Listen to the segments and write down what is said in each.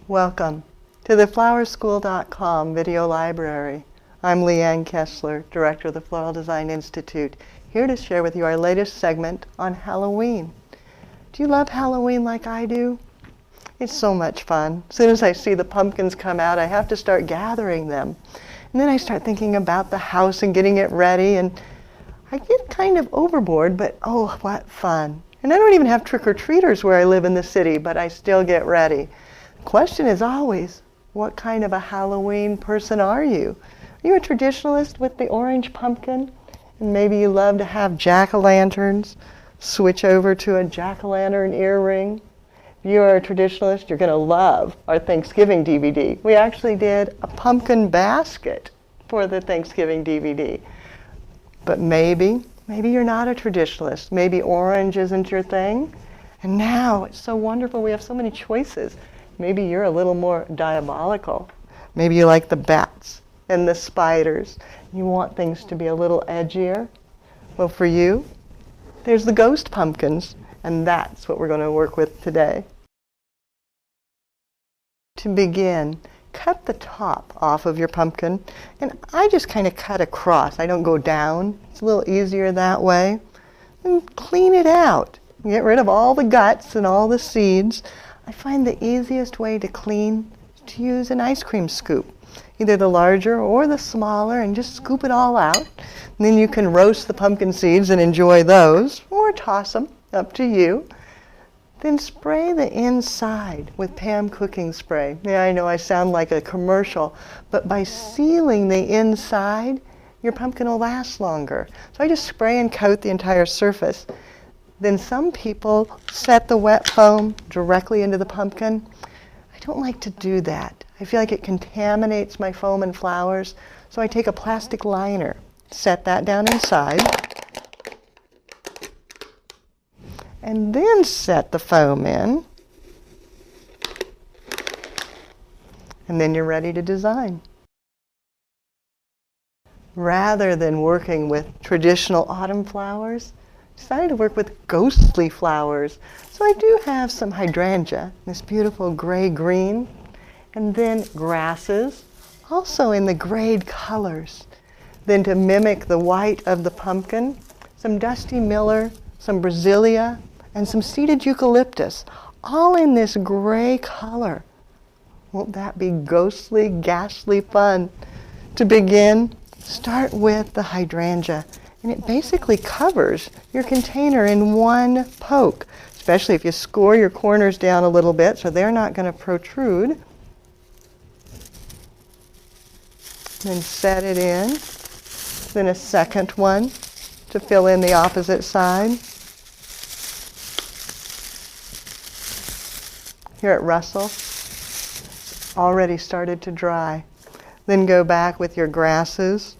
Welcome to the flowerschool.com video library. I'm Leanne Kessler, Director of the Floral Design Institute, here to share with you our latest segment on Halloween. Do you love Halloween like I do? It's so much fun. As soon as I see the pumpkins come out, I have to start gathering them. And then I start thinking about the house and getting it ready, and I get kind of overboard, but oh, what fun. And I don't even have trick-or-treaters where I live in the city, but I still get ready. The question is always, what kind of a Halloween person are you? Are you a traditionalist with the orange pumpkin? And maybe you love to have jack-o'-lanterns, switch over to a jack-o'-lantern earring. If you are a traditionalist, you're going to love our Thanksgiving DVD. We actually did a pumpkin basket for the Thanksgiving DVD. But maybe you're not a traditionalist. Maybe orange isn't your thing. And now it's so wonderful. We have so many choices. Maybe you're a little more diabolical. Maybe you like the bats and the spiders. You want things to be a little edgier. Well, for you, there's the ghost pumpkins, and that's what we're going to work with today. To begin, cut the top off of your pumpkin, and I just kind of cut across. I don't go down. It's a little easier that way. And clean it out. Get rid of all the guts and all the seeds. I find the easiest way to clean is to use an ice cream scoop, either the larger or the smaller, and just scoop it all out. And then you can roast the pumpkin seeds and enjoy those, or toss them, up to you. Then spray the inside with Pam cooking spray. Yeah, I know I sound like a commercial, but by sealing the inside, your pumpkin will last longer. So I just spray and coat the entire surface. Then some people set the wet foam directly into the pumpkin. I don't like to do that. I feel like it contaminates my foam and flowers, so I take a plastic liner, set that down inside, and then set the foam in, and then you're ready to design. Rather than working with traditional autumn flowers, I decided to work with ghostly flowers. So I do have some hydrangea, this beautiful gray-green, and then grasses, also in the grayed colors. Then to mimic the white of the pumpkin, some dusty miller, some brasilia, and some seeded eucalyptus, all in this gray color. Won't that be ghostly, ghastly fun? To begin, start with the hydrangea. And it basically covers your container in one poke, especially if you score your corners down a little bit so they're not going to protrude. Then set it in. Then a second one to fill in the opposite side. Here at Russell, it's already started to dry. Then go back with your grasses,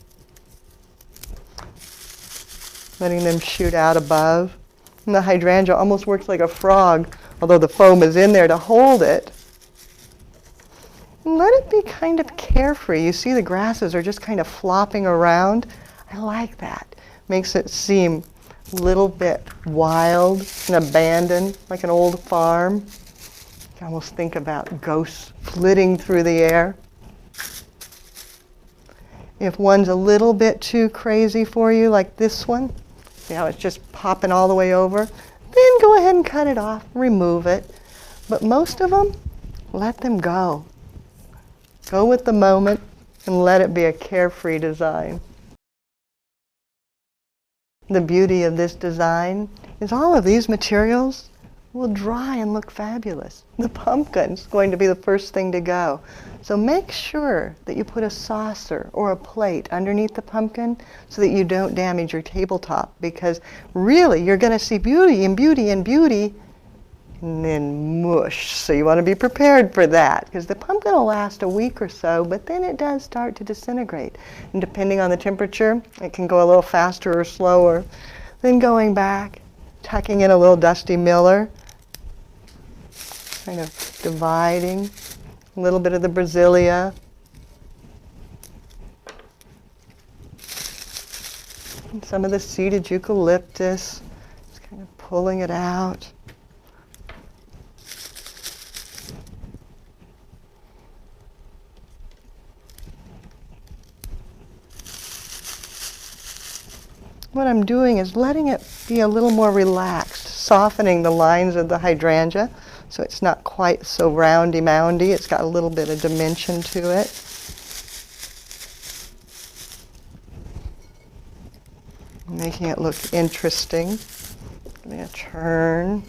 letting them shoot out above. And the hydrangea almost works like a frog, although the foam is in there to hold it. And let it be kind of carefree. You see the grasses are just kind of flopping around. I like that. Makes it seem a little bit wild and abandoned, like an old farm. You can almost think about ghosts flitting through the air. If one's a little bit too crazy for you, like this one, see how it's just popping all the way over? Then go ahead and cut it off, remove it. But most of them, let them go. Go with the moment and let it be a carefree design. The beauty of this design is all of these materials will dry and look fabulous. The pumpkin's going to be the first thing to go. So make sure that you put a saucer or a plate underneath the pumpkin so that you don't damage your tabletop, because really you're going to see beauty and beauty and beauty and then mush. So you want to be prepared for that, because the pumpkin will last a week or so, but then it does start to disintegrate. And depending on the temperature, it can go a little faster or slower. Then going back, tucking in a little dusty miller, kind of dividing a little bit of the brasilia. And some of the seeded eucalyptus, just kind of pulling it out. what I'm doing is letting it be a little more relaxed, softening the lines of the hydrangea so it's not quite so roundy-moundy. It's got a little bit of dimension to it. Making it look interesting. Give me a turn.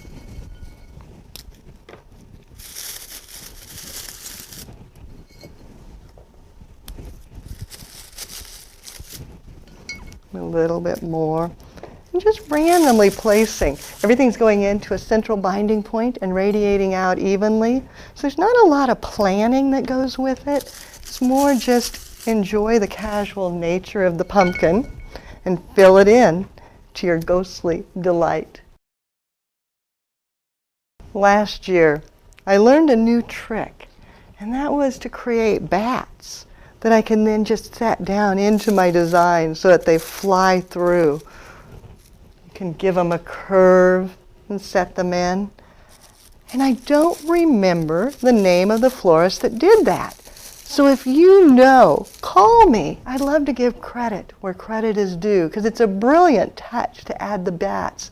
A little bit more. And just randomly placing. Everything's going into a central binding point and radiating out evenly. So there's not a lot of planning that goes with it. It's more just enjoy the casual nature of the pumpkin and fill it in to your ghostly delight. Last year, I learned a new trick, and that was to create bats that I can then just set down into my design so that they fly through. You can give them a curve and set them in. And I don't remember the name of the florist that did that. So if you know, call me. I'd love to give credit where credit is due, because it's a brilliant touch to add the bats.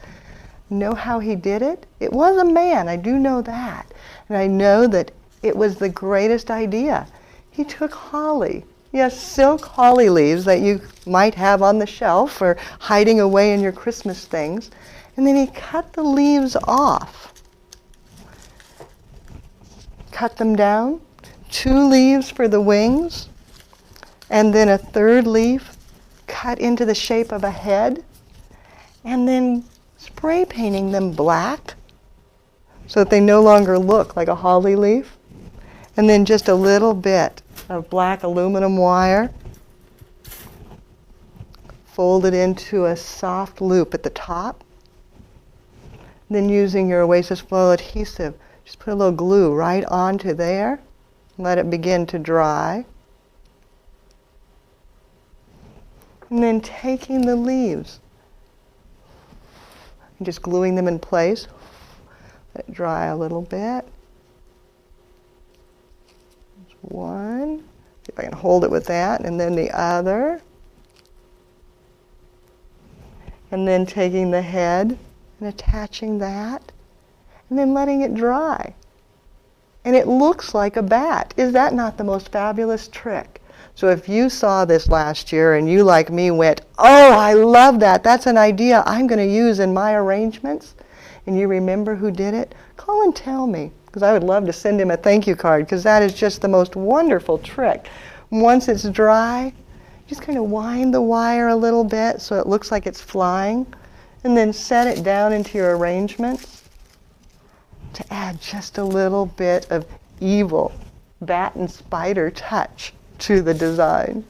Know how he did it? It was a man, I do know that. And I know that it was the greatest idea. He took holly, yes, silk holly leaves that you might have on the shelf or hiding away in your Christmas things, and then he cut the leaves off. Cut them down, 2 leaves for the wings, and then a 3rd leaf cut into the shape of a head, and then spray painting them black so that they no longer look like a holly leaf. And then just a little bit of black aluminum wire folded into a soft loop at the top. And then using your Oasis Flow adhesive, just put a little glue right onto there. Let it begin to dry. And then taking the leaves and just gluing them in place. Let it dry a little bit. One. See if I can hold it with that. And then the other. And then taking the head and attaching that. And then letting it dry. And it looks like a bat. Is that not the most fabulous trick? So if you saw this last year and you, like me, went, oh, I love that. That's an idea I'm going to use in my arrangements, and you remember who did it, call and tell me, because I would love to send him a thank you card, because that is just the most wonderful trick. Once it's dry, just kind of wind the wire a little bit so it looks like it's flying, and then set it down into your arrangements to add just a little bit of evil bat and spider touch to the design.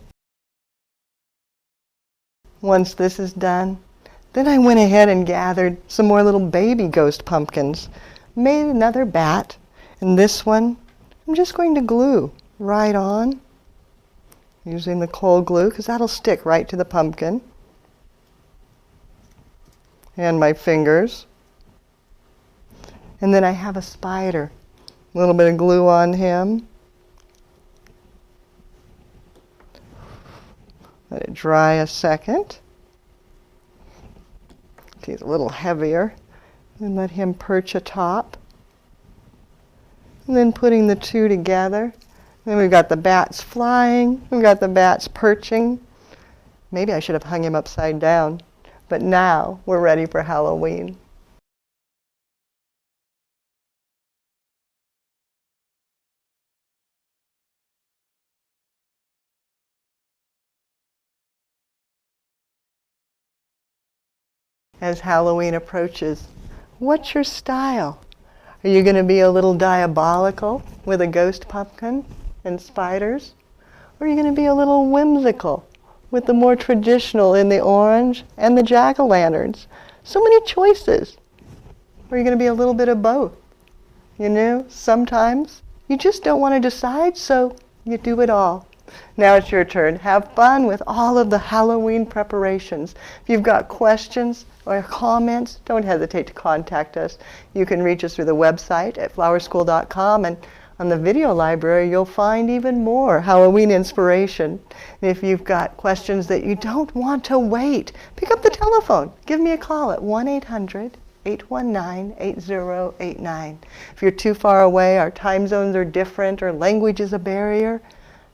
Once this is done, then I went ahead and gathered some more little baby ghost pumpkins, made another bat, and this one I'm just going to glue right on using the cold glue, because that'll stick right to the pumpkin, and my fingers. And then I have a spider, a little bit of glue on him. Let it dry a second. He's a little heavier. And let him perch atop. And then putting the two together. Then we've got the bats flying. We've got the bats perching. Maybe I should have hung him upside down. But now we're ready for Halloween. As Halloween approaches, what's your style? Are you going to be a little diabolical with a ghost pumpkin and spiders? Or are you going to be a little whimsical with the more traditional in the orange and the jack-o'-lanterns? So many choices. Or are you going to be a little bit of both? You know, sometimes you just don't want to decide, so you do it all. Now it's your turn. Have fun with all of the Halloween preparations. If you've got questions or comments, don't hesitate to contact us. You can reach us through the website at flowerschool.com, and On the video library, you'll find even more Halloween inspiration. And if you've got questions that you don't want to wait, pick up the telephone. Give me a call at 1-800-819-8089. If you're too far away, our time zones are different, or language is a barrier,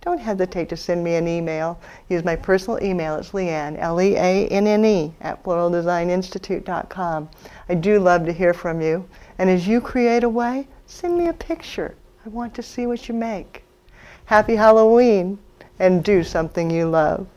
don't hesitate to send me an email. Use my personal email. It's Leanne, Leanne, at floraldesigninstitute.com. I do love to hear from you. And as you create a way, send me a picture. I want to see what you make. Happy Halloween, and do something you love.